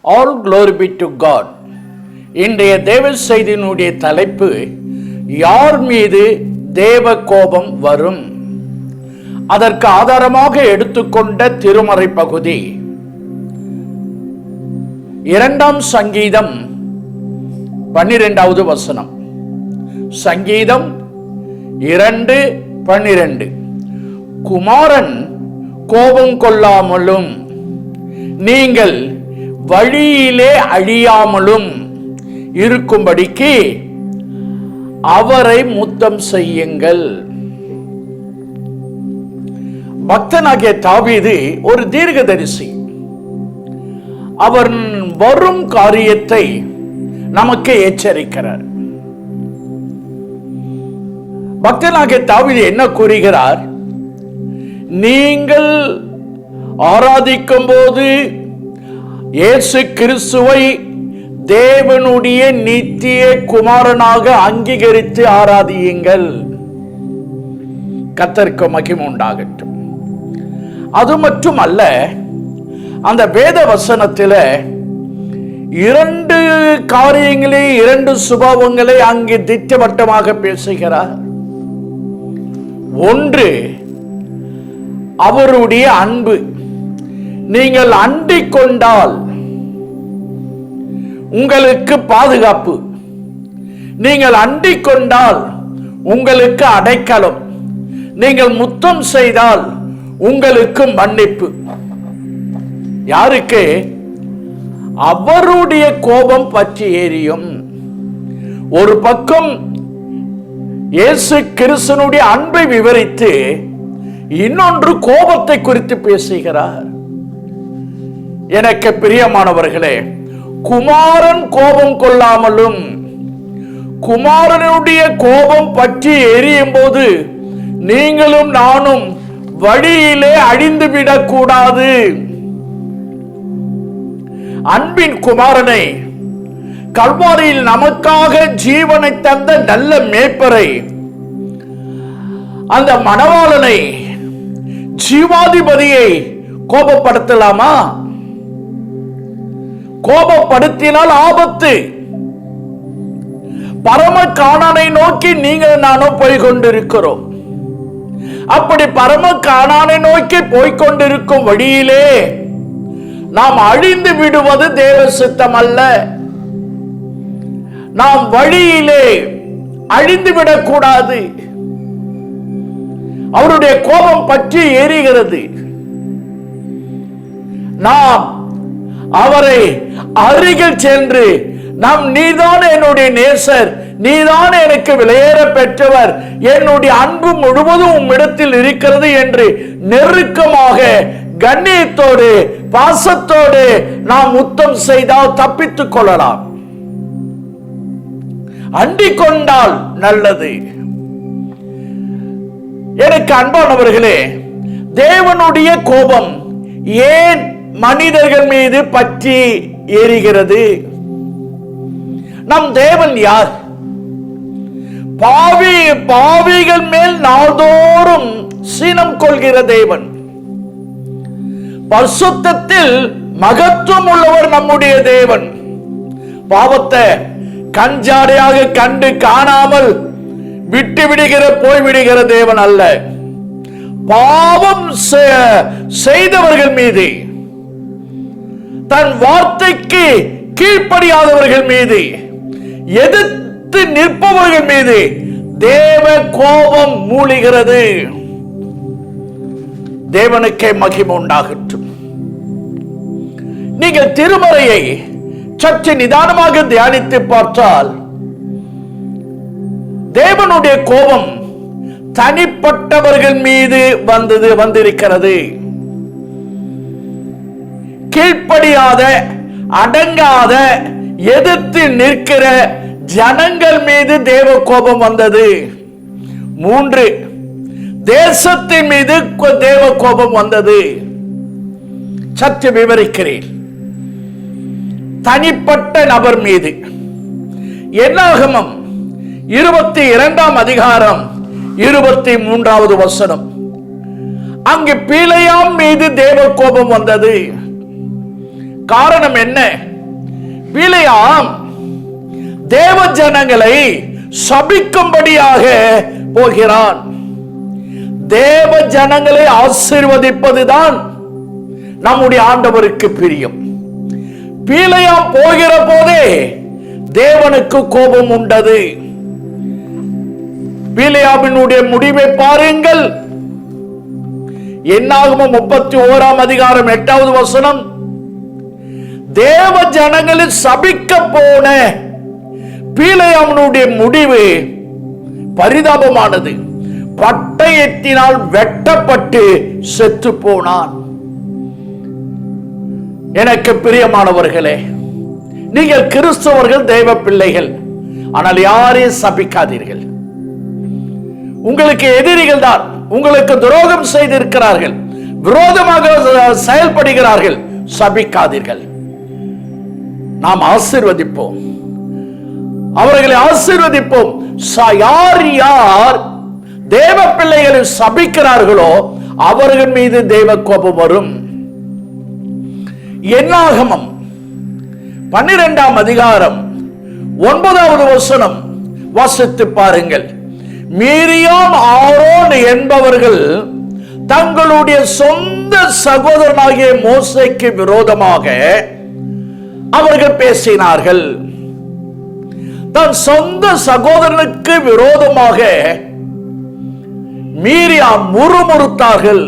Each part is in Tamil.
All glory be to God. இன்றைய தேவ செய்தியினுடைய தலைப்பு, யார் மீது தேவ கோபம் வரும்? அதற்கு ஆதாரமாக எடுத்துக்கொண்ட திருமறை பகுதி 2 சங்கீதம் 12வது வசனம். சங்கீதம் 2:12. குமாரன் கோபம் கொள்ளாமலும் நீங்கள் வழியிலே அழியாமலும் இருக்கும்படிக்கு அவரை முத்தம் செய்யுங்கள். பக்தனாகிய தாவீது ஒரு தீர்க்கதரிசி. அவர் வரும் காரியத்தை நமக்கு எச்சரிக்கிறார். பக்தனாகிய தாவீது என்ன கூறுகிறார்? நீங்கள் ஆராதிக்கும் போது இயேசு கிறிஸ்துவை தேவனுடைய நித்திய குமாரனாக அங்கீகரித்து ஆராதியுங்கள். கர்த்தருக்கு மகிமை உண்டாகட்டும். அது மட்டுமல்ல, அந்த வேத வசனத்தில் 2 காரியங்களை, 2 சுபாவங்களை அங்கே திட்டவட்டமாக பேசுகிறார். ஒன்று, அவருடைய அன்பு. நீங்கள் அண்டிக் கொண்டால் உங்களுக்கு பாதுகாப்பு, நீங்கள் அண்டிக் கொண்டால் உங்களுக்கு அடைக்கலம், நீங்கள் முத்தம் செய்தால் உங்களுக்கு மன்னிப்பு. யாருக்கு? அவருடைய கோபம் பற்றி எரியும். ஒரு பக்கம் இயேசு கிறிஸ்துவினுடைய அன்பை விவரித்து, இன்னொன்று கோபத்தை குறித்து பேசுகிறார். எனக்கு பிரியமானவர்களே, குமாரன் கோபம் கொள்ளாமலும், குமாரனுடைய கோபம் பற்றி எரியும் போது நீங்களும் நானும் வழியிலே அழிந்துவிடக் கூடாது. அன்பின் குமாரனை, கல்வாரியில் நமக்காக ஜீவனை தந்த நல்ல மேய்ப்பரை, அந்த மணவாளனை, ஜீவாதிபதியை கோபப்படுத்தலாமா? கோபப்படுத்தினால் ஆபத்து. பரம கானானை நோக்கி நீங்கள் நானும் போய்கொண்டிருக்கிறோம். அப்படி பரம கானானை நோக்கி போய்கொண்டிருக்கும் வழியிலே நாம் அழிந்து விடுவது தேவ சித்தம் அல்ல. நாம் வழியிலே அழிந்து விடக்கூடாது. அவருடைய கோபம் பற்றி எரிகிறது. நாம் அவரை அருகில் சென்று, நாம் நீதான் என்னுடைய நேசர், நீதான் எனக்கு விலையேற பெற்றவர், என்னுடைய அன்பு முழுவதும் உம்மிடத்தில் இருக்கிறது என்று நெருக்கமாக, கண்ணியத்தோடு, பாசத்தோடு நாம் முத்தம் செய்தால் தப்பித்துக் கொள்ளலாம். அண்டிக் கொண்டால் நல்லது. எனக்கு அன்பானவர்களே, தேவனுடைய கோபம் ஏன் மனிதர்கள் மீது பற்றி எரிகிறது? நம் தேவன் யார்? பாவிகள் மேல் நாள்தோறும் சினம் கொள்கிற தேவன். பரிசுத்தத்தில் மகத்துவம் உள்ளவர் நம்முடைய தேவன். பாவத்தை கஞ்சாடையாக கண்டு காணாமல் விட்டு விடுகிற, போய்விடுகிற தேவன் அல்ல. பாவம் செய்தவர்கள் மீது, தன் வார்த்தைக்கு கீழ்ப்படியாதவர்கள் மீது, எதிர்த்து நிற்பவர்கள் மீது தேவ கோபம் மூழ்கிறது. தேவனுக்கே மகிமை உண்டாகட்டும். நீங்கள் திருமறையை சற்று நிதானமாக தியானித்து பார்த்தால், தேவனுடைய கோபம் தனிப்பட்டவர்கள் மீது வந்திருக்கிறது. கீழ்ப்படியாத, அடங்காத, எதிர்த்து நிற்கிற ஜனங்கள் மீது தேவ கோபம் வந்தது. 3, தேசத்தின் மீது தேவ கோபம் வந்தது. சற்று விவரிக்கிறேன். தனிப்பட்ட நபர் மீது, என்னாகமம் 22 அதிகாரம் 23வது வசனம். அங்கு பீலையாம் மீது தேவ கோபம் வந்தது. காரணம் என்ன? பிலேயாம் தேவ ஜனங்களை சபிக்கும்படியாக போகிறான். தேவ ஜனங்களை ஆசீர்வதிப்பதுதான் நம்முடைய ஆண்டவருக்கு பிரியம். பிலேயாம் போகிற போதே தேவனுக்கு கோபம் உண்டது. பிலேயாமினுடைய முடிவை பாருங்கள். என்னாகமம் 31 அதிகாரம் 8வது வசனம். தேவ ஜனங்களில் சபிக்க போன பிலேயாமினுடைய முடிவு பரிதாபமானது. பட்டயத்தினால் வெட்டப்பட்டு செத்து போனான். எனக்கு பிரியமானவர்களே, நீங்கள் கிறிஸ்தவர்கள், தெய்வ பிள்ளைகள், ஆனால் யாரையும் சபிக்காதீர்கள். உங்களுக்கு எதிரிகள் தான் உங்களுக்கு துரோகம் செய்திருக்கிறார்கள், விரோதமாக செயல்படுகிறார்கள். சபிக்காதீர்கள். நாம் ஆசீர்வதிப்போம், அவர்களை ஆசீர்வதிப்போம். யார் யார் தேவ பிள்ளைகளை சபிக்கிறார்களோ அவர்கள் மீது தேவ கோபம் வரும். என்னாகமம் 12ஆம் அதிகாரம் 9வது வசனம் வாசித்து பாருங்கள். மீரியாம், ஆரோன் என்பவர்கள் தங்களுடைய சொந்த சகோதரனாகிய மோசேக்கு விரோதமாக அவர்கள் பேசினார்கள். தன் சொந்த சகோதரனுக்கு விரோதமாக மீரியாம் முறுமுறுத்தார்கள்.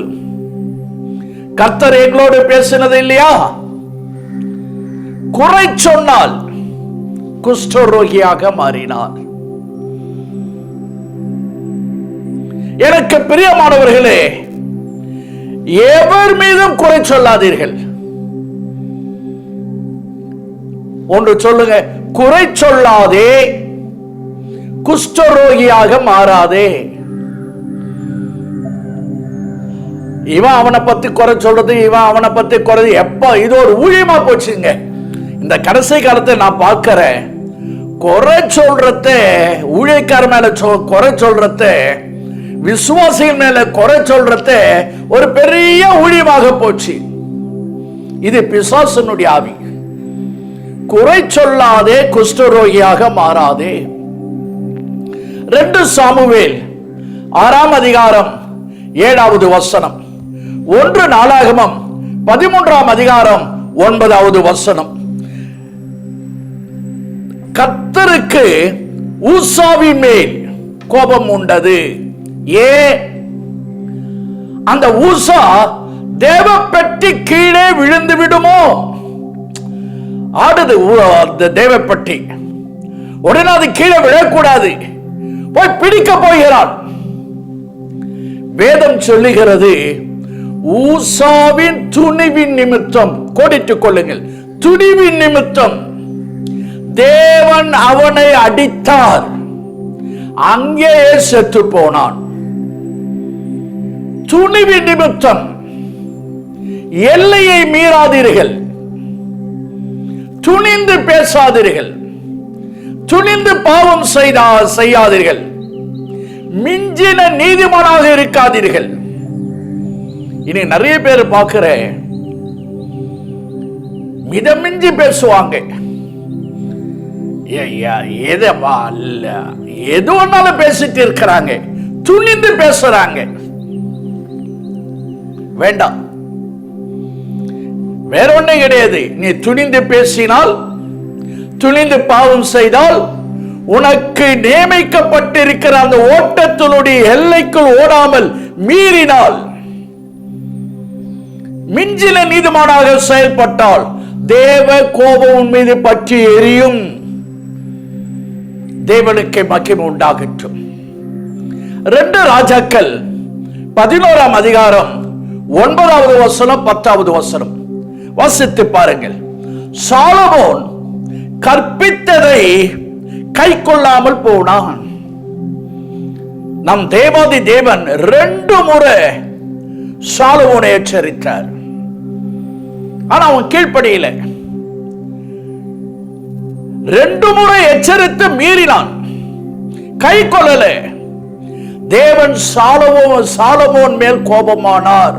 கர்த்தர் எங்களோடு பேசினது இல்லையா? குறை சொன்னால் குஷ்டரோகியாக மாறினார். எனக்கு பிரியமானவர்களே, எவர் மீதும் குறை சொல்லாதீர்கள். ஒன்று சொல்லுங்க, குறை சொல்லாதே, குஷ்டரோகியாக மாறாதே. இவன் அவனை பத்தி குறை சொல்றது, இவன் அவனை பத்தி குறை, எப்ப இது ஒரு ஊழியமா போச்சுங்க. இந்த கடைசி காலத்தை நான் பார்க்கிறேன். குறை சொல்றத, ஊழியக்கார மேல குறை சொல்றத, விசுவாசிகள் மேல குறை சொல்றத ஒரு பெரிய ஊழியமாக போச்சு. இது பிசாசனுடைய ஆவி. குறை சொல்லாதே, குஷ்டரோகியாக மாறாதே. 2 சாமுவேல் 6ஆம் அதிகாரம் 7வது வசனம், 1 நாளாகமம் 13ஆம் அதிகாரம் 9வது வசனம். கர்த்தருக்கு ஊசாவின் மேல் கோபம் உண்டது. அந்த ஊசா தேவ பெட்டி கீழே விழுந்து விடுமோ? ஆடுது தேவ பெட்டி. உடனே அது கீழே விழக்கூடாது, போய் பிடிக்க போகிறான். வேதம் சொல்லுகிறது, ஊசாவின் துணிவின் நிமித்தம், கோடிட்டுக் கொள்ளுங்கள், துணிவின் நிமித்தம் தேவன் அவனை அடித்தார், அங்கே செத்து போனான். துணிவின் நிமித்தம். எல்லையை மீறாதீர்கள், துணிந்து பேசாதீர்கள், துணிந்து பாவம் செய்யாதீர்கள், மிஞ்சின நீதிமானாக இருக்காதீர்கள். இனி நிறைய பேர் பார்க்கிறேன், மிதமிஞ்சி பேசுவாங்க. எது ஒன்னாலும் பேசிட்டு இருக்கிறாங்க, துணிந்து பேசுறாங்க. வேண்டாம், வேற ஒண்ணே கிடையாது. நீ துணிந்து பேசினால், துணிந்து பாவம் செய்தால், உனக்கு நியமிக்கப்பட்டிருக்கிற அந்த ஓட்டத்தினுடைய எல்லைக்குள் ஓடாமல் மீறினால், மிஞ்சின நீதிமானாக செயல்பட்டால் தேவ கோபம் உன் மீது பற்றி எரியும். தேவனுக்கு மகிமை உண்டாகட்டும். 2 ராஜாக்கள் 11ஆம் அதிகாரம் 9வது வசனம் 10வது வசனம் வாசித்து பாருங்கள். சாலமோன் கற்பித்ததை கை கொள்ளாமல் போனான். நம் தேவாதி தேவன் 2 முறை சாலமோனை எச்சரித்தார். ஆனா அவன் கீழ்ப்படியில. 2 முறை எச்சரித்து மீறினான், கை கொள்ளல. தேவன் சாலமோன் மேல் கோபமானார்.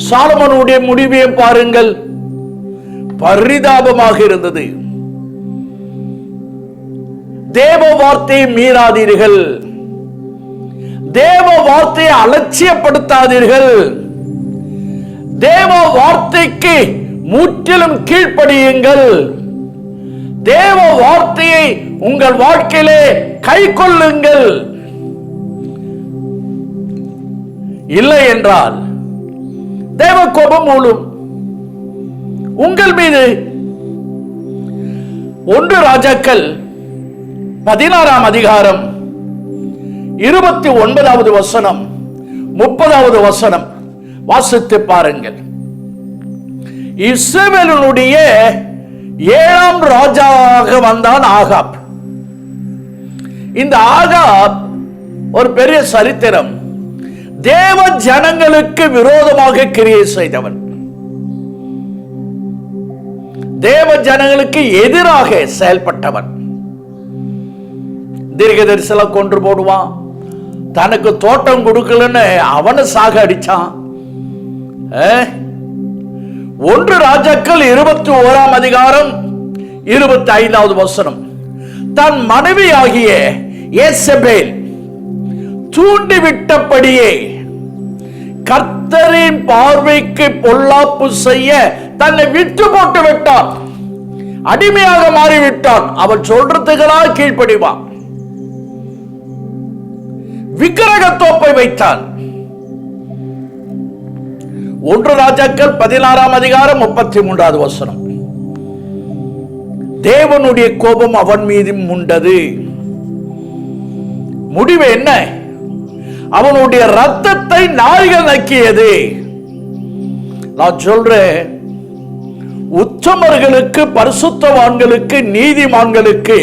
சாலமோனுடைய முடிவையும் பாருங்கள், பரிதாபமாக இருந்தது. தேவ வார்த்தையை மீறாதீர்கள், தேவ வார்த்தையை அலட்சியப்படுத்தாதீர்கள், தேவ வார்த்தைக்கு முற்றிலும் கீழ்ப்படியுங்கள், தேவ வார்த்தையை உங்கள் வாழ்க்கையிலே கை கொள்ளுங்கள். இல்லை என்றால் தேவ கோபம் மூலம் உங்கள் மீது. 1 ராஜாக்கள் 16ஆம் அதிகாரம் 29வது வசனம் 30வது வசனம் வாசித்து பாருங்கள். இஸ்ரவேலினுடைய 7ஆம் ராஜாவாக வந்தான் ஆகாப். இந்த ஆகாப் ஒரு பெரிய சரித்திரம். தேவ ஜனங்களுக்கு விரோதமாக கிரியை செய்தவன், தேவ ஜனங்களுக்கு எதிராக செயல்பட்டவன். தீர்க்கதரிசிகளை கொன்று போடுவான், தனக்கு தோட்டம் கொடுக்கலன்னு அவனை சாக அடிச்சான். 1 ராஜாக்கள் 21ஆம் அதிகாரம் 25வது வசனம். தன் மனைவியாகிய யேசபேல் தூண்டிவிட்டபடியே கர்த்தரின் பார்வைக்கு பொல்லாப்பு செய்ய தன்னை விட்டு போட்டு விட்டான், அடிமையாக மாறிவிட்டான். அவன் சொல்றதுக்கெல்லாம் கீழ்ப்படிவான். விக்கிரக தோப்பை வைத்தான். 1 ராஜாக்கள் 16ஆம் அதிகாரம் 33வது வசனம். தேவனுடைய கோபம் அவன் மீதும் உண்டது. முடிவு என்ன? அவனுடைய ரத்தத்தை நாய்கள் நக்கியது. நான் சொல்றேன், உத்தமர்களுக்கு, பரிசுத்தவான்களுக்கு, நீதிமான்களுக்கு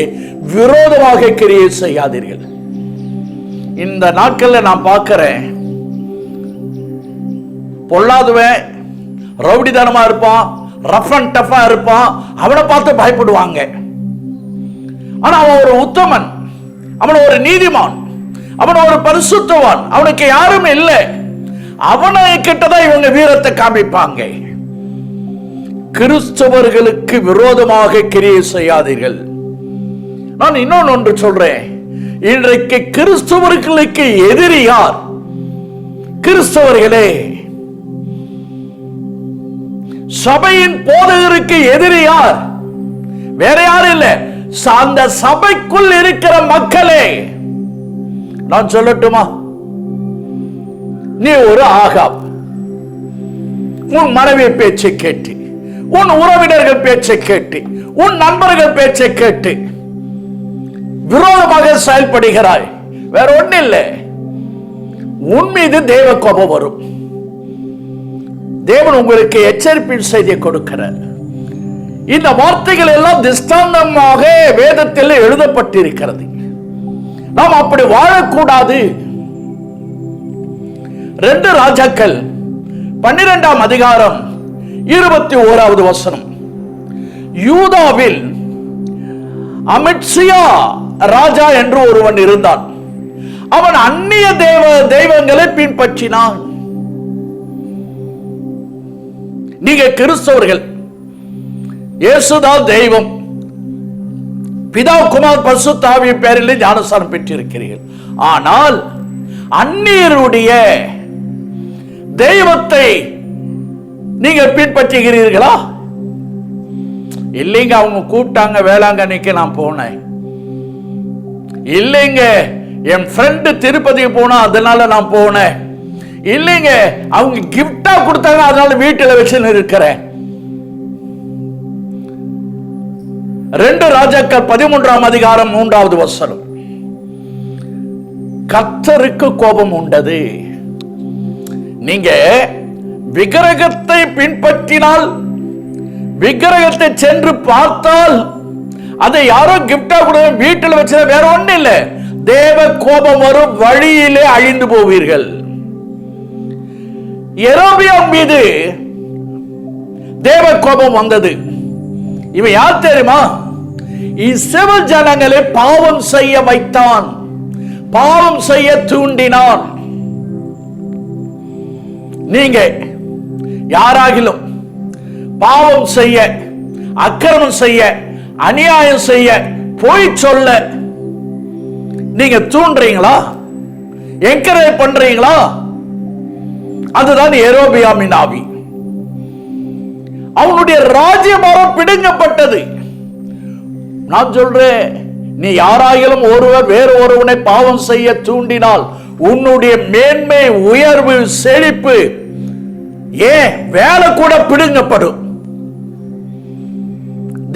விரோதமாக கிரியை செய்யாதீர்கள். இந்த நாட்கள்ல நான் பார்க்கிறேன், பொல்லாதவன் ரவுடிதனமா இருப்பான், ரஃப் அண்ட் டஃபா இருப்பான், அவனை பார்த்து பயப்படுவாங்க. ஆனா அவன் ஒரு உத்தமன், அவன் ஒரு நீதிமான், அவன் ஒரு பரிசுத்தவான், அவனுக்கு யாரும் இல்லை. அவனை கிட்டதான் இவங்க வீரத்தை காமிப்பாங்க. கிறிஸ்தவர்களுக்கு விரோதமாக கிரியை செய்யாதீர்கள். நான் இன்னொன்று சொல்றேன், இன்றைக்கு கிறிஸ்தவர்களுக்கு எதிரி யார்? கிறிஸ்தவர்களே. சபையின் போதகருக்கு எதிரி யார்? வேற யாரும் இல்லை, அந்த சபைக்குள் இருக்கிற மக்களே. நான் சொல்லட்டுமா? நீ ஒரு ஆகாப். உன் மனைவி பேச்சை கேட்டு, உன் உறவினர்கள் பேச்சை கேட்டு, உன் நண்பர்கள் பேச்சை கேட்டு விரோதமாக செயல்படுகிறாய். வேற ஒண்ணு இல்லை, உன் மீது தேவ கோபம் வரும். தேவன் உங்களுக்கு எச்சரிப்பின் செய்தியை கொடுக்கிறார். இந்த வார்த்தைகள் எல்லாம் திஷ்டாந்தமாக வேதத்தில் எழுதப்பட்டிருக்கிறது. நாம் அப்படி வாழக்கூடாது. 2 ராஜாக்கள் 12ஆம் அதிகாரம் 21வது வசனம். யூதாவில் அமித்சியா ராஜா என்று ஒருவன் இருந்தான். அவன் அந்நிய தெய்வங்களை பின்பற்றினான். நீங்க கிறிஸ்தவர்கள், இயேசுதான் தெய்வம், பிதா குமார் பரிசுத்த ஆவியின் பெயரில் ஞானஸ்நானம் பெற்றிருக்கிறீர்கள். ஆனால் அந்நியருடைய தெய்வத்தை நீங்க பின்பற்றுகிறீர்களா? இல்லைங்க, அவங்க கூப்பிட்டாங்க வேளாங்கண்ணிக்கு நான் போனேன். இல்லைங்க, என் ஃப்ரெண்டு திருப்பதிக்கு போனா அதனால நான் போனேன். இல்லைங்க, அவங்க கிஃப்டா கொடுத்தாங்க அதனால வீட்டில் வச்சு இருக்கிறேன். 2 ராஜாக்கள் 13ஆம் அதிகாரம் 3வது வசனம். கர்த்தருக்கு கோபம் உண்டது. நீங்க விக்கிரகத்தை பின்பற்றினால், விக்கிரகத்தை சென்று பார்த்தால், அதை யாரோ கிஃப்டா கொடுக்க வீட்டில் வச்சு வேற ஒண்ணு இல்லை, தேவ கோபம் வரும், வழியிலே அழிந்து போவீர்கள். யெரொபெயாம் மீது தேவ கோபம் வந்தது. இவன் யார் தெரியுமா? இஸ்ரவேல் ஜனங்களை பாவம் செய்ய வைத்தான், பாவம் செய்ய தூண்டினான். நீங்க யாராகிலும் பாவம் செய்ய, அக்கிரமம் செய்ய, அநியாயம் செய்ய, பொய் சொல்ல நீங்க தூண்டுறீங்களா, என்கரேஜ் பண்றீங்களா? அதுதான் யெரொபெயாமின் ஆவி. அவனுடைய ராஜ்யபாரம் பிடுங்கப்பட்டது. நான் சொல்றேன், நீ யாராயிலும் ஒருவர் வேறு ஒருவனை பாவம் செய்ய தூண்டினால் உன்னுடைய மேன்மை, உயர்வு, செழிப்பு, ஏன் வேலை கூட பிடுங்கப்படும்.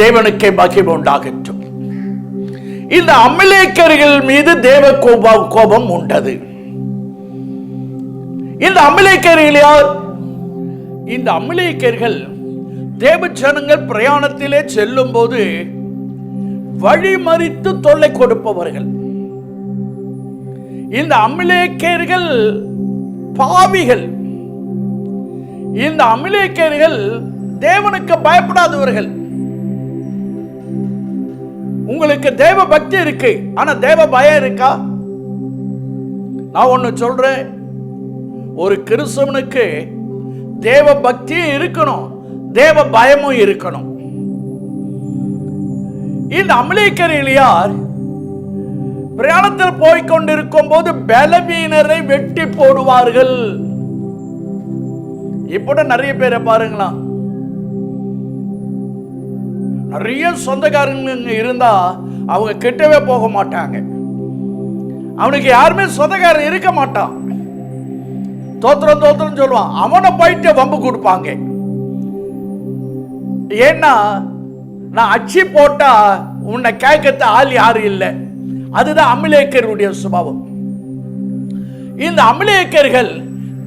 தேவனுக்கே மகிமை உண்டாகட்டும். இந்த அமலேக்கர்கள் மீது தேவ கோபம் உண்டது. இந்த அமலேக்கர்கள் யார்? இந்த அமலேக்கர்கள் தேவ ஜனங்கள் பிரயாணத்திலே செல்லும் போது வழிமறித்து தொல்லை கொடுப்பவர்கள். இந்த அமலேக்கர்கள் பாவிகள். இந்த அமலேக்கர்கள் தேவனுக்கு பயப்படாதவர்கள். உங்களுக்கு தேவ பக்தி இருக்கு, ஆனா தேவ பயம் இருக்கா? நான் ஒன்னு சொல்றேன், ஒரு கிறிஸ்தவனுக்கு தேவ பக்தி இருக்கணும், தேவ பயமும் இருக்கணும். இந்த அமலேக்கர்கள் யார்? பிரயாணத்தில் போய்கொண்டிருக்கும் போது பலவீனரை வெட்டி போடுவார்கள். இப்ப நிறைய பேரை பாருங்களா, நிறைய சொந்தக்காரங்க இருந்தா அவங்க கிட்டவே போக மாட்டாங்க. அவனுக்கு யாருமே சொந்தக்காரன் இருக்க மாட்டான். தோத்திரம் தோத்திரம் சொல்லுவான், அவனை போயிட்டு வம்பு கொடுப்பாங்க. ஏன்னா நான் அச்சி போட்டா உன்னை கேட்கத்த ஆள் யாரும் இல்லை. அதுதான் அமலேக்கருடைய சுபாவம். இந்த அமலேக்கர்கள்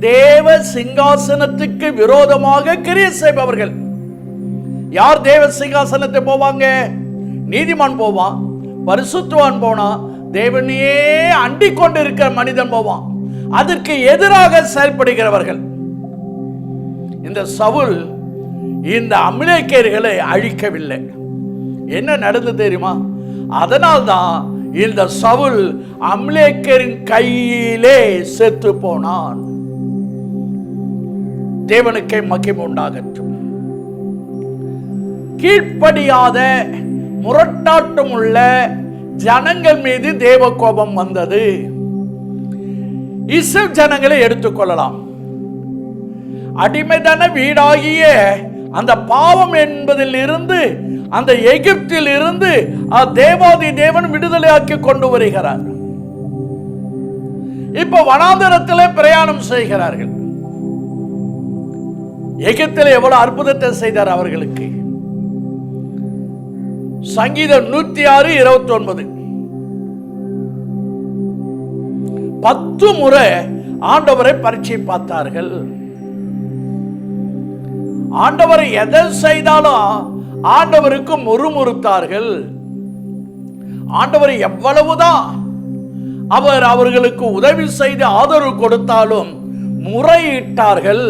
தேவ சிங்காசனத்துக்கு விரோதமாக கிரியை செய்பவர்கள். யார் தேவ சிங்காசனத்தை போவாங்க? நீதிமான் போவான், பரிசுத்தவான் போனா, தேவனையே அண்டிக் கொண்டிருக்கிற மனிதன் போவான். அதற்கு எதிராக செயல்படுகிறவர்கள். இந்த சவுல் இந்த அமலேக்கர்களை அழிக்கவில்லை. என்ன நடந்து தெரியுமா? அதனால்தான் இந்த சவுல் அமலேக்கரின் கையிலே செத்து போனான். தேவனுக்கே மகிமை உண்டாகட்டும். கீழ்ப்படியாத முரட்டாட்டம் உள்ள ஜனங்கள் மீது தேவ கோபம் வந்தது. இஸ்ரவேல் ஜனங்களை எடுத்துக்கொள்ளலாம். அடிமைதன வீடாகிய அந்த பாவம் என்பதில் இருந்து, அந்த எகிப்தில் இருந்து தேவாதி தேவன் விடுதலையாக்கி கொண்டு வருகிறார். இப்ப வனாந்தரத்திலே பிரயாணம் செய்கிறார்கள். எகிப்தில் எவ்வளவு அற்புதத்தை செய்தார் அவர்களுக்கு. சங்கீதம் 106:29. 10 முறை ஆண்டவரை பரீட்சை பார்த்தார்கள். ஆண்டவரை எதை செய்தாலும் ஆண்டவருக்கு முறுமுறுத்தார்கள். ஆண்டவர் எவ்வளவுதான் அவர் அவர்களுக்கு உதவி செய்து ஆதரவு கொடுத்தாலும் முறையிட்டார்கள்.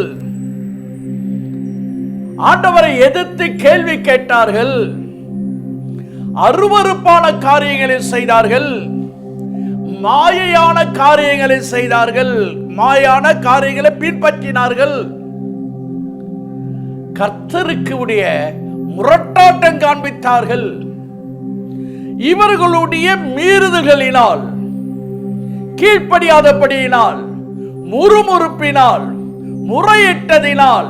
ஆண்டவரை எதிர்த்து கேள்வி கேட்டார்கள். அருவருப்பான காரியங்களை செய்தார்கள். மாயையான காரியங்களை செய்தார்கள். மாயான காரியங்களை பின்பற்றினார்கள். கர்த்தருக்கு உடைய முரட்டாட்டம் காண்பித்தார்கள். இவர்களுடைய மீறுதல்களினால், கீழ்ப்படியாதபடியினால், முறுமுறுப்பினால், முறையிட்டதினால்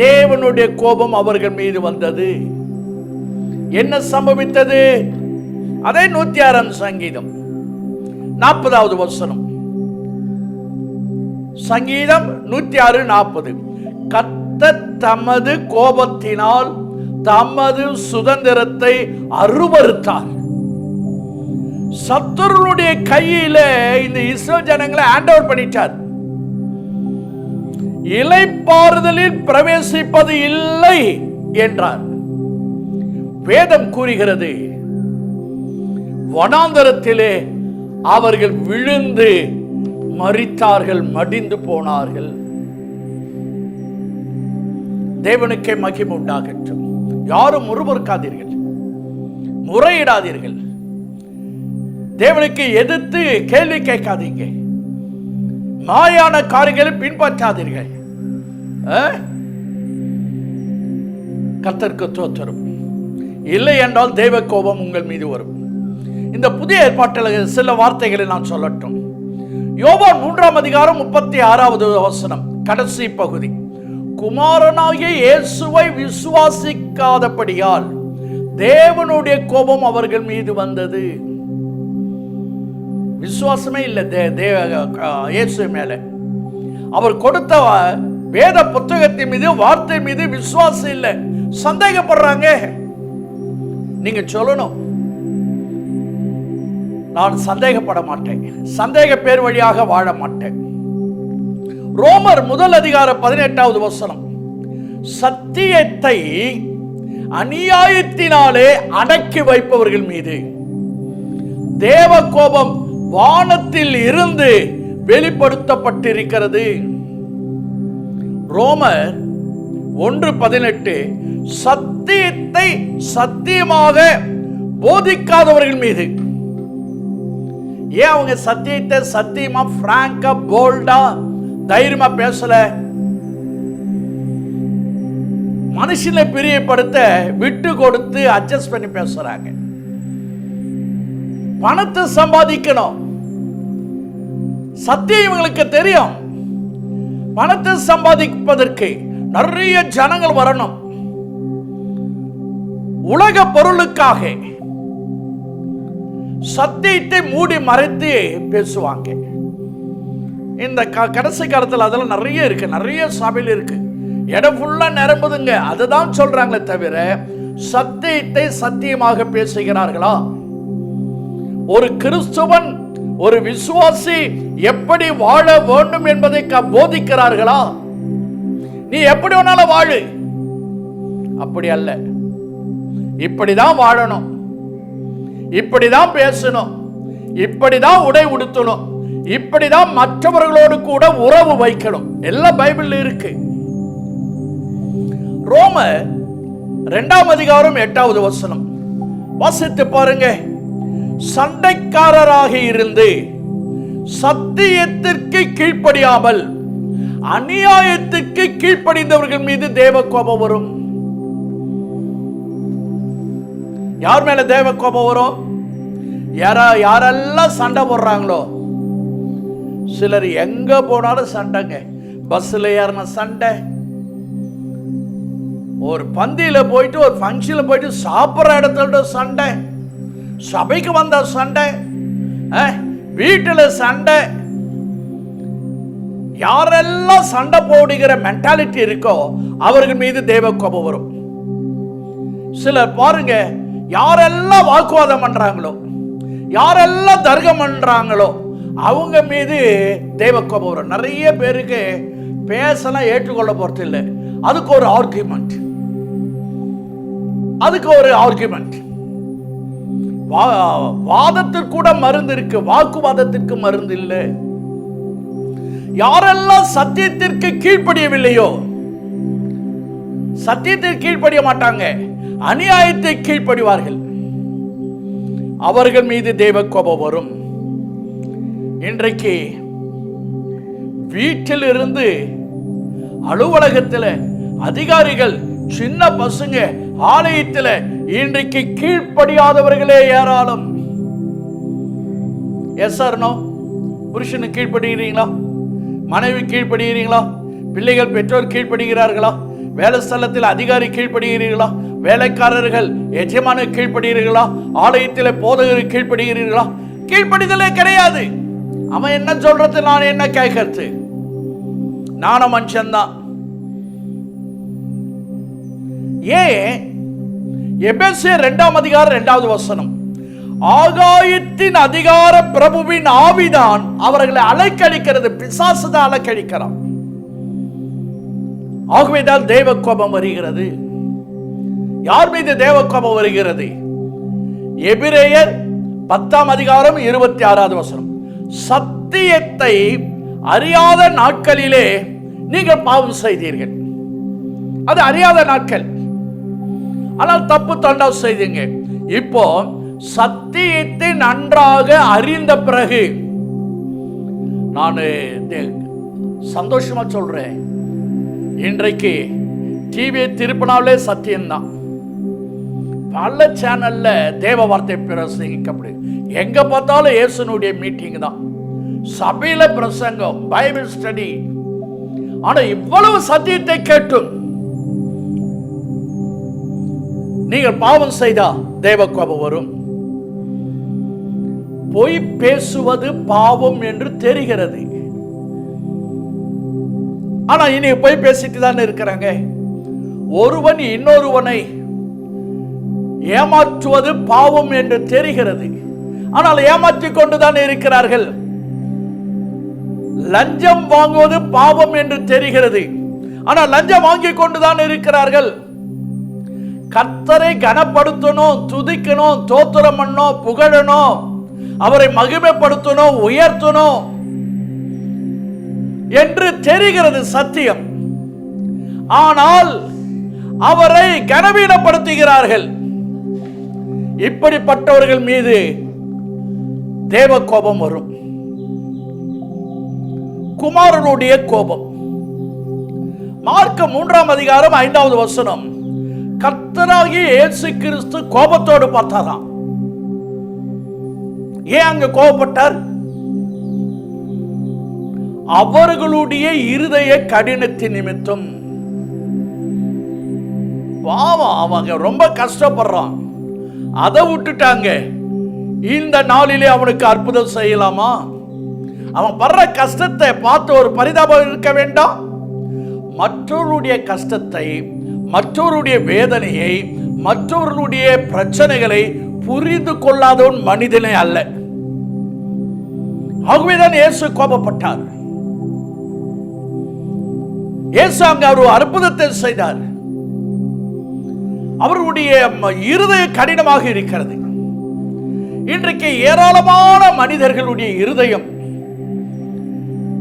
தேவனுடைய கோபம் அவர்கள் மீது வந்தது. என்ன சம்பவித்தது? அதே 106 சங்கீதம் 40வது வசனம். சங்கீதம் 106:40. கர்த்தர் தமது கோபத்தினால் தமது சுதந்திரத்தை அருவருத்தார். சத்துருடைய கையில இந்த இஸ்ரவேல் ஜனங்களை ஹேண்ட் ஓவர் பண்ணிட்டார். இளைப்பாறுதலில் பிரவேசிப்பது இல்லை என்றார். வேதம் கூறுகிறது, வனாந்தரத்திலே அவர்கள் விழுந்து மரித்தார்கள், மடிந்து போனார்கள். தேவனுக்கே மகிமை உண்டாகட்டும். யாரும் முறுமுறுக்காதீர்கள், முறையிடாதீர்கள், தேவனுக்கு எதிர்த்து கேள்வி கேட்காதீங்க, மாயான காரியங்களை பின்பற்றாதீர்கள். கர்த்தருக்கு ஸ்தோத்திரம். இல்லை என்றால் தேவ கோபம் உங்கள் மீது வரும். இந்த புதிய ஏற்பாட்டில் சில வார்த்தைகளை நான் சொல்லட்டும். யோவான் 3:36 கடைசி பகுதி. குமாரனாகிய இயேசுவை விசுவாசிக்காதபடியால் தேவனுடைய கோபம் அவர்கள் மீது வந்தது. விசுவாசமே இல்லை இயேசு மேல. அவர் கொடுத்த வேத புத்தகத்தின் மீது, வார்த்தை மீது விசுவாசம் இல்லை, சந்தேகப்படுறாங்க. நீங்க சொல்லணும், நான் சந்தேகப்பட மாட்டேன், சந்தேக பேர் வழியாக வாழ மாட்டேன். ரோமர் 1:18 சத்தியத்தை அநியாயத்தினாலே அடக்கி வைப்பவர்கள் மீது தேவ கோபம் வானத்தில் இருந்து வெளிப்படுத்தப்பட்டிருக்கிறது. ரோமர் 1:18 சத்தியத்தை சத்தியமாக போதிக்காதவர்கள் மீது. ஏன் அவங்க சத்தியத்தை சத்தியமா பிராங்கா போல்டா தைரியமா பேசல? மனுஷனை பிரியப்படுத்த விட்டு கொடுத்து அட்ஜஸ்ட் பண்ணி பேசுறாங்க. பணத்தை சம்பாதிக்கணும், சத்தியம் இவங்களுக்கு தெரியும். பணத்தை சம்பாதிப்பதற்கு நிறைய ஜனங்கள் வரணும். உலக பொருளுக்காக சத்தியத்தை மூடி மறைத்து பேசுவாங்க. இந்த கடைசி காலத்தில் அதெல்லாம் நிறைய இருக்கு, நிறைய சபையில் இருக்கு, இடம் ஃபுல்லா நிரம்புதுங்க. அதுதான் சொல்றாங்களே தவிர சத்தியத்தை சத்தியமாக பேசுகிறார்களா? ஒரு கிறிஸ்துவன், ஒரு விசுவாசி எப்படி வாழ வேண்டும் என்பதை போதிக்கிறார்களா? நீ எப்படி வேணாலும் வாழு, அப்படி அல்ல. இப்படிதான் வாழணும், இப்படிதான் பேசணும், இப்படிதான் உடை உடுத்தணும், இப்படிதான் மற்றவர்களோடு கூட உறவு வைக்கணும். எல்லாம் பைபிள்ல இருக்கு. ரோமர் 2:8 வாசித்து பாருங்க. சண்டைக்காரராக இருந்து சத்தியத்திற்கு கீழ்ப்படியாமல் அநியாயத்திற்கு கீழ்ப்படிந்தவர்கள் மீது தேவ கோபம் வரும். யார் மேல தேவ கோபம் வரும்? யாரெல்லாம் சண்டை போடுறாங்களோ. சிலர் எங்க போனாலும் சண்டைங்க. பஸ்ல ஏறின சண்டை, ஒரு பந்தியில போயிட்டு, ஒரு ஃபங்க்ஷன்ல போயிட்டு சாப்பிட்ற இடத்துல சண்டை, சபைக்கு வந்த சண்டை, வீட்டில் சண்டை. யாரெல்லாம் சண்டை போடுகிற மென்டாலிட்டி இருக்கோ அவர்கள் மீது தேவ கோபம் வரும். சிலர் பாருங்க, யாரெல்லாம் வாக்குவாதம் பண்றாங்களோ, யாரெல்லாம் தர்க்கம் பண்றாங்களோ அவங்க மீது தேவ கோபம் வரும். நிறைய பேருக்கு பேசலாம் ஏற்றுக்கொள்ள போறது இல்லை, அதுக்கு ஒரு ஆர்கியூமெண்ட், அதுக்கு ஒரு ஆர்கியூமெண்ட். வாதத்திற்கு கூட மருந்து இருக்கு, வாக்குவாதத்திற்கு மருந்து இல்லை. யாரெல்லாம் சத்தியத்திற்கு கீழ்ப்படியவில்லையோ, சத்தியத்திற்கு கீழ்ப்படிய மாட்டாங்க, அநியாயத்தை கீழ்ப்படிவார்கள், அவர்கள் மீது தேவ கோபம் வரும். இன்றைக்கு வீட்டில் இருந்து அலுவலகத்தில் அதிகாரிகள், சின்ன பசங்க, ஆலயத்தில் இன்றைக்கு கீழ்ப்படியாதவர்களே ஏராளம். Yes or no? புருஷனுக்கு கீழ்ப்படுகிறீங்களா? மனைவி கீழ்ப்படுகிறீங்களா? பிள்ளைகள் பெற்றோர் கீழ்ப்படுகிறார்களா? வேலை ஸ்தலத்தில் அதிகாரி கீழ்ப்படுகிறீர்களா? வேலைக்காரர்கள் எஜமான கீழ்ப்படுகிறீர்களா? ஆலயத்தில் போதகர் கீழ்ப்படுகிறீர்களா? கீழ்ப்படிதலே கிடையாது. அவன் என்ன சொல்றது, நான் என்ன கேட்கறது? நான மனுஷன்தான். ஏன்? எபேசியர் 2:2 ஆகாயத்தின் அதிகார பிரபுவின் ஆவிதான் அவர்களை அலைக்கழிக்கிறது. பிசாசு தான் அலைக்கழிக்கிறான். ஆகவேதான் தேவ கோபம் வருகிறது. யார் மீது தேவ கோபம் வருகிறது? எபிரேயர் 10:26 சத்தியத்தை அறியாத நாட்களிலே நீங்கள் பாவம் செய்தீர்கள். அது அறியாத நாட்கள், ஆனால் தப்பு தண்டா செய்தீங்க. இப்போ சத்தியத்தை நன்றாக அறிந்த பிறகு நான் சந்தோஷமா சொல்றேன், இன்றைக்கு டிவியை திருப்பினாலே சத்தியம்தான். பல சேனல்ல தேவ வார்த்தை பிரசங்கிக்கப்படுது. எங்க பார்த்தாலும் இயேசுனுடைய மீட்டிங் தான், சபையில பிரசங்கம், பைபிள் ஸ்டடி. ஆனா இவ்வளவு சத்தியத்தை கேட்டும் நீங்கள் பாவம் செய்தா தேவ கோபம் வரும். பொய் பேசுவது பாவம் என்று தெரிகிறது. ஆனா இனி பொய் பேசிட்டு தான் இருக்கிறாங்க. ஒருவன் இன்னொருவனை ஏமாற்றுவது பாவம் என்று தெரிகிறது, ஆனால் ஏமாற்றிக் கொண்டுதான் இருக்கிறார்கள். லஞ்சம் வாங்குவது பாவம் என்று தெரிகிறது, ஆனால் லஞ்சம் வாங்கி கொண்டுதான் இருக்கிறார்கள். கர்த்தரை கனப்படுத்தணும், துதிக்கணும், தோத்திரம் பண்ணணும், புகழணும், அவரை மகிமைப்படுத்தணும், உயர்த்தணும் என்று தெரிகிறது சத்தியம். ஆனால் அவரை கனவீனப்படுத்துகிறார்கள். இப்படிப்பட்டவர்கள் மீது தேவ கோபம் வரும். குமாரனுடைய கோபம். மார்க் 3ஆம் அதிகாரம் 5வது வசனம். கர்த்தராகிய இயேசு கிறிஸ்து கோபத்தோடு பார்த்தாராம். ஏன் அங்க கோபப்பட்டார்? அவர்களுடைய இருதய கடினத்தின் நிமித்தம். பாவம், அவங்க ரொம்ப கஷ்டப்படுறான், அதை விட்டுட்டாங்க. இந்த நாளிலே அவனுக்கு அற்புதம் செய்யலாமா? அவன் படுற கஷ்டத்தை பார்த்து ஒரு பரிதாபம் இருக்க வேண்டாம்? மற்றவருடைய கஷ்டத்தை, மற்றவருடைய வேதனையை, மற்றவர்களுடைய பிரச்சனைகளை புரிந்து கொள்ளாதவன் மனிதனே அல்ல. ஆகவேதான் இயேசு கோபப்பட்டார். இயேசு அங்க ஒரு அற்புதத்தை செய்தார். அவர்களுடைய இருதய கடினமாக இருக்கிறது. இன்றைக்கு ஏராளமான மனிதர்களுடைய இருதயம்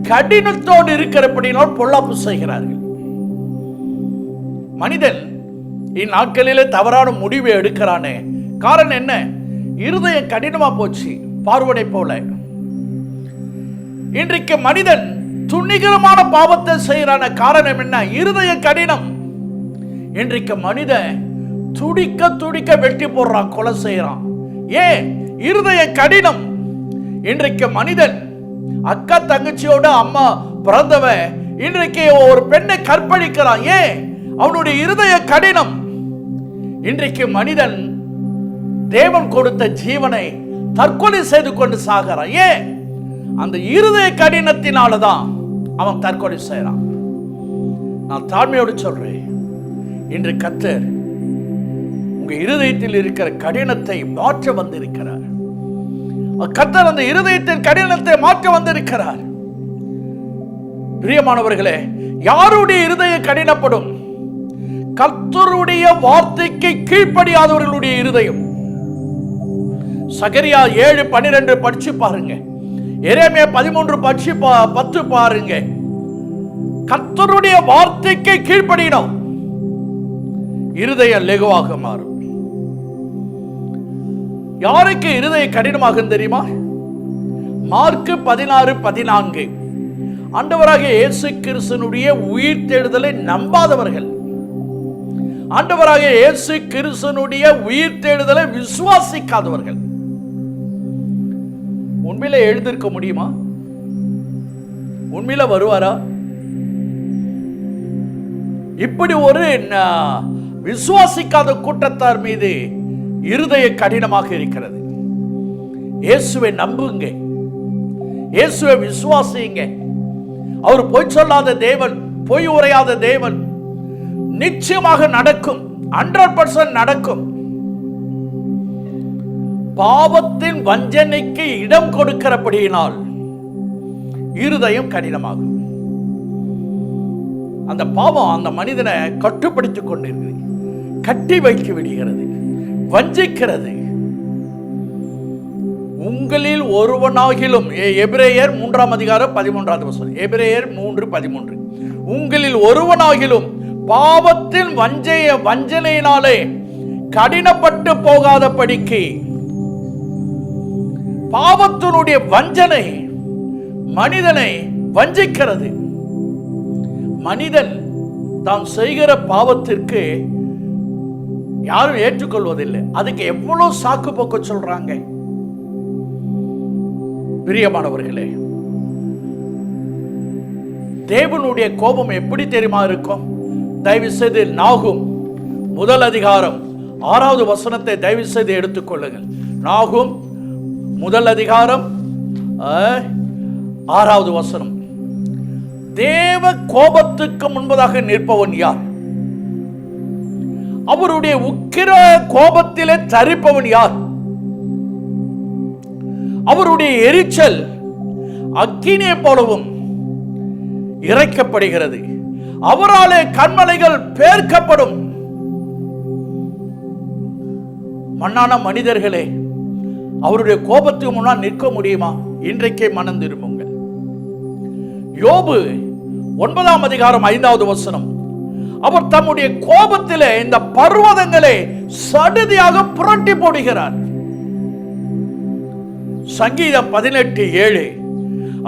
கடினத்தோடு இருக்கிறபடினால் பொல்லாப்பு செய்கிறார்கள். மனிதன் இந்நாட்களிலே தவறான முடிவை எடுக்கிறானே, காரணம் என்ன? இருதயம் கடினமா போச்சு, பார்வடை போல. இன்றைக்கு மனிதன் துணிகரமான பாவத்தை செய்யறான காரணம் என்ன? இருதய கடினம். இன்றைக்கு மனிதன் துடிக்க துடிக்க வெட்டி போடுறான், கொலை செய்யறான். ஏன்? இருதய கடினம். இன்றைக்கு மனிதன் அக்கா தங்கச்சியோட அம்மா பிறந்தவன் இன்றைக்கு ஒரு பெண்ணை கற்பழிக்கிறான். ஏன்? அவனுடைய இருதய கடினம். இன்றைக்கு மனிதன் தேவன் கொடுத்த ஜீவனை தற்கொலை செய்து கொண்டு சாகிறான். ஏன்? அந்த இருதய கடினத்தினாலதான் அவன் தற்கொலை செய்யறான். நான் தாழ்மையோடு சொல்றேன், இன்று கர்த்தர் உங்க இருதயத்தில் இருக்கிற கடினத்தை மாற்ற வந்திருக்கிறார். கர்த்தர் அந்த இருதயத்தின் கடினத்தை மாற்ற வந்திருக்கிறார். பிரியமானவர்களே, யாருடைய இருதய கடினப்படும்? கர்த்தருடைய வார்த்தைக்கு கீழ்ப்படியாதவர்களுடைய இருதயம். சகரியா 7:12 படிச்சு பாருங்க. எரேமியா 13:10 பாருங்க. கர்த்தருடைய வார்த்தைக்கு கீழ்ப்படியணும், இருதயம் லெகுவாக மாறும். யாருக்கு இருதய கடினமாக தெரியுமா? மார்க் 16:14. ஆண்டவராகிய இயேசு கிறிஸ்துவினுடைய உயிர்த்தெழுதலை நம்பாதவர்கள், ஆண்டவராகிய இயேசு கிறிஸ்துவினுடைய உயிர்த்தெழுதலை விசுவாசிக்காதவர்கள் உண்மையில எழுந்திருக்க முடியுமா? உண்மையில வருவாரா? இப்படி ஒரு விசுவாசிக்காத கூட்டத்தார் மீது இருதய கடினமாக இருக்கிறது. இயேசுவை நம்புங்க, இயேசுவை விசுவாசிங்க. அவர் பொய் சொல்லாத தேவன், பொய் உரையாத தேவன். நிச்சயமாக நடக்கும், 100% நடக்கும். பாவத்தின் வஞ்சனைக்கு இடம் கொடுக்கிறபடியினால் இருதயம் கடினமாகும். அந்த பாவம் அந்த மனிதனை கட்டுப்படுத்திக் கொண்டிருக்கிறது, கட்டி வைத்து விடுகிறது, வஞ்சிக்கிறது. உங்களில் ஒருவனாகிலும், எபிரேயர் 3ஆம் அதிகாரம் 13வது வசனம், எபிரேயர் 3:13. உங்களில் ஒருவனாகிலும் பாவத்தின் வஞ்சனையினாலே கடினப்பட்டு போகாதபடிக்கு. பாவத்தினுடைய வஞ்சனை மனிதனை வஞ்சிக்கிறது. மனிதன் தான் செய்கிற பாவத்திற்கு யாரும் ஏற்றுக்கொள்வதில்லை. அதுக்கு எவ்வளவு சாக்கு போக்க சொல்றாங்க. பிரியமானவர்களே, தேவனுடைய கோபம் எப்படி தெரியுமா இருக்கும்? தயவு செய்து நாகும் 1 அதிகாரம் 6வது வசனத்தை தயவு செய்து எடுத்துக்கொள்ளுங்கள். நாகும் 1 அதிகாரம் 6வது வசனம். தேவ கோபத்துக்கு முன்பதாக நிற்பவன் யார்? அவருடைய உக்கிர கோபத்திலே தரிப்பவன் யார்? அவருடைய எரிச்சல் அக்கினியை போலவும் இறைக்கப்படுகிறது. அவராலே கன்மலைகள் பேர்க்கப்படும். மண்ணான மனிதர்களே, அவருடைய கோபத்துக்கு முன்னால் நிற்க முடியுமா? இன்றைக்கே மனம் திரும்புங்கள். யோபு 9ஆம் அதிகாரம் 5வது வசனம். அவர் தம்முடைய கோபத்திலே இந்த பர்வதங்களை சடுதியாக புரட்டி போடுகிறார். சங்கீதம் 18:7.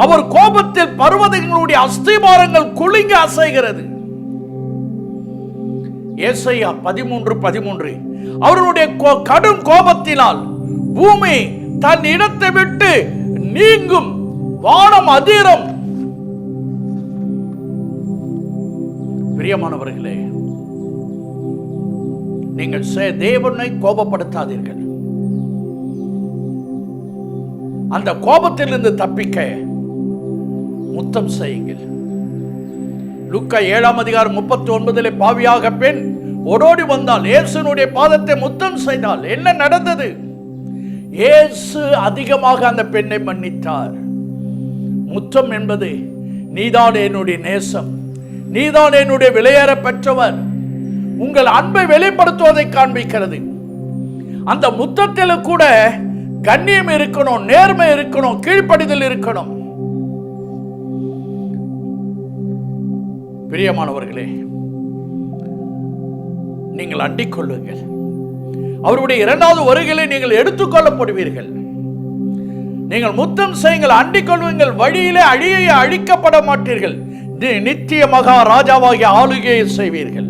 அவர் கோபத்தில் பர்வதங்களுடைய அஸ்திபாரங்கள் குலுங்கி அசைகிறது. ஏசாயா 13:13. அவருடைய கடும் கோபத்தினால் பூமி தன் இடத்தை விட்டு நீங்கும், வானம் அதிரும். பிரியமானவர்களே, நீங்கள் தேவனை கோபப்படுத்தாதீர்கள். அந்த கோபத்திலிருந்து தப்பிக்க முத்தம் செய்யுங்கள். லூக்கா 7ஆம் அதிகாரம் 39 பாவியாக பெண் ஓடோடி வந்தால் இயேசுனுடைய பாதத்தை முத்தம் செய்தால் என்ன நடந்தது? இயேசு அதிகமாக அந்த பெண்ணை மன்னித்தார். முத்தம் என்பது நீதான் என்னுடைய நேசம், நீதான் என்னுடைய விலையேற பெற்றவர், உங்கள் அன்பை வெளிப்படுத்துவதை காண்பிக்கிறது. அந்த முத்தத்தில் கூட கண்ணியம் இருக்கணும், நேர்மை இருக்கணும், கீழ்ப்படிதல் இருக்கணும். பிரியமானவர்களே, நீங்கள் அண்டிக் கொள்ளுங்கள். அவருடைய 2வது வருகையிலே நீங்கள் எடுத்துக்கொள்ளப்படுவீர்கள். நீங்கள் முத்தம் செய்யுங்கள், அண்டிக் கொள்வீங்கள். வழியிலே அழிக்கப்பட மாட்டீர்கள். நித்திய மகா ராஜாவாகிய ஆளுகையை செய்வீர்கள்.